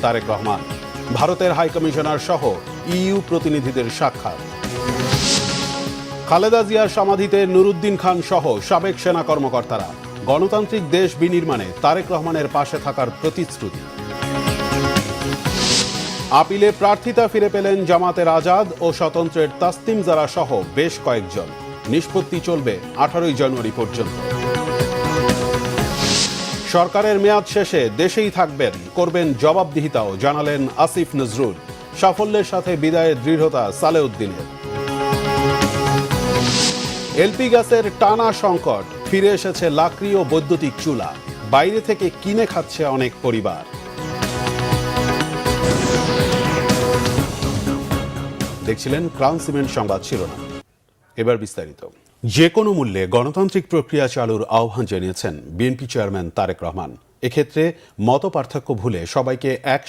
তারেক রহমান। ভারতের হাইকমিশনার সহ ইইউ প্রতিনিধিদের সাক্ষাৎ। খালেদা জিয়ার সমাধিতে নুরুদ্দিন খান সহ সাবেক সেনা কর্মকর্তারা। গণতান্ত্রিক দেশ বিনির্মাণে তারেক রহমানের পাশে থাকার প্রতিশ্রুতি। আপিলে প্রার্থিতা ফিরে পেলেন জামাতের আজাদ ও স্বতন্ত্রের তাসনিম জারা সহ বেশ কয়েকজন। নিষ্পত্তি চলবে 18 জানুয়ারি পর্যন্ত। সরকারের মেয়াদ শেষে দেশেই থাকবেন, করবেন জবাবদিহিতাও, জানালেন আসিফ নজরুল। সাফল্যের সাথে বিদায়ের দৃঢ়তা সালেউদ্দিনের। এলপি গ্যাসের টানা সংকট, ফিরে এসেছে লাকড়ি ও বৈদ্যুতিক চুলা। বাইরে থেকে কিনে খাচ্ছে অনেক পরিবার। দেখছিলেন ক্রাউন সিমেন্ট সংবাদ শিরোনাম। এবার বিস্তারিত। যে কোনো মূল্যে গণতান্ত্রিক প্রক্রিয়া চালুর আহ্বান জানিয়েছেন বিএনপি চেয়ারম্যান তারেক রহমান। এক্ষেত্রে মত পার্থক্য ভুলে সবাইকে এক